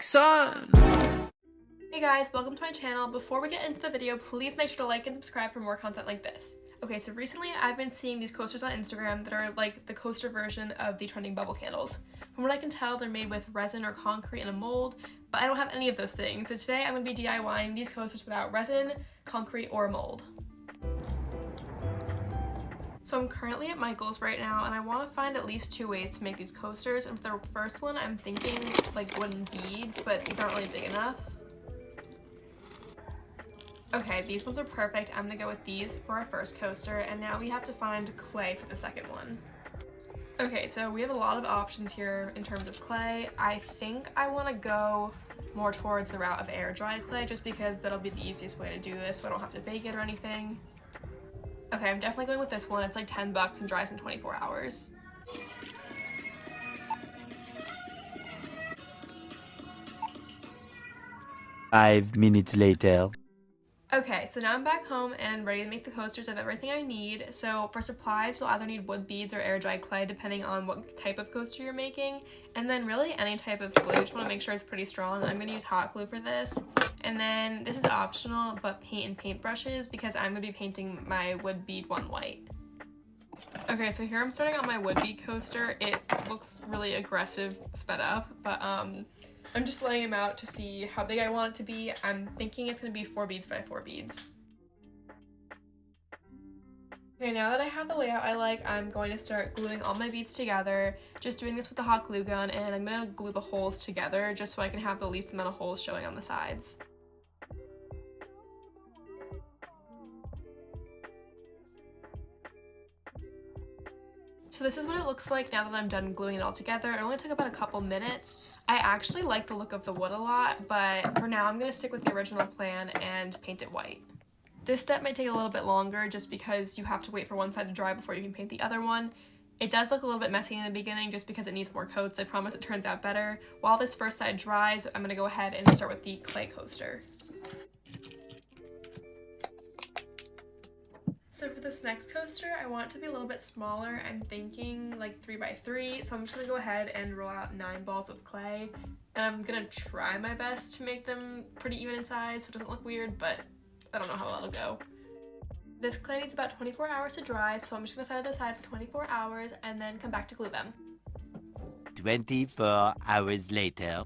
son. Hey guys, welcome to my channel. Before we get into the video, please make sure to like and subscribe for more content like this. Okay, so recently I've been seeing these coasters on Instagram that are like the coaster version of the trending bubble candles. From what I can tell, they're made with resin or concrete in a mold, but I don't have any of those things. So today I'm going to be DIYing these coasters without resin, concrete, or mold. So I'm currently at Michael's right now, and I want to find at least 2 ways to make these coasters. And for the first one, I'm thinking like wooden beads, but these aren't really big enough. Okay, these ones are perfect. I'm gonna go with these for our first coaster, and now we have to find clay for the second one. Okay, so we have a lot of options here in terms of clay. I think I want to go more towards the route of air dry clay, just because that'll be the easiest way to do this, so I don't have to bake it or anything. Okay, I'm definitely going with this one. It's like $10 and dries in 24 hours. Five minutes later. Okay, so now I'm back home and ready to make the coasters. I have everything I need. So for supplies, you'll either need wood beads or air dry clay, depending on what type of coaster you're making. And then really any type of glue. Just want to make sure it's pretty strong. I'm going to use hot glue for this. And then this is optional, but paint and paintbrushes, because I'm going to be painting my wood bead one white. Okay, so here I'm starting on my wood bead coaster. It looks really aggressive, sped up, but I'm just laying them out to see how big I want it to be. I'm thinking it's going to be 4 beads by 4 beads. Okay, now that I have the layout I like, I'm going to start gluing all my beads together. Just doing this with the hot glue gun, and I'm going to glue the holes together just so I can have the least amount of holes showing on the sides. So this is what it looks like now that I'm done gluing it all together. It only took about a couple minutes. I actually like the look of the wood a lot, but for now I'm going to stick with the original plan and paint it white. This step may take a little bit longer just because you have to wait for one side to dry before you can paint the other one. It does look a little bit messy in the beginning just because it needs more coats. I promise it turns out better. While this first side dries, I'm going to go ahead and start with the clay coaster. So for this next coaster, I want it to be a little bit smaller. I'm thinking like 3 by 3, so I'm just gonna go ahead and roll out 9 balls of clay. And I'm gonna try my best to make them pretty even in size so it doesn't look weird, but I don't know how that'll go. This clay needs about 24 hours to dry, so I'm just gonna set it aside for 24 hours and then come back to glue them. 24 hours later.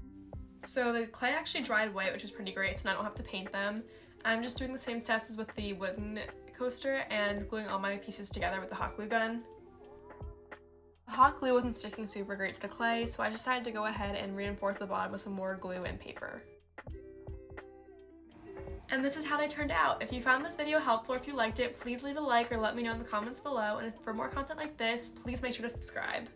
So the clay actually dried white, which is pretty great, so now I don't have to paint them. I'm just doing the same steps as with the wooden coaster and gluing all my pieces together with the hot glue gun. The hot glue wasn't sticking super great to the clay, so I decided to go ahead and reinforce the bottom with some more glue and paper. And this is how they turned out. If you found this video helpful or if you liked it, please leave a like or let me know in the comments below. And for more content like this, please make sure to subscribe.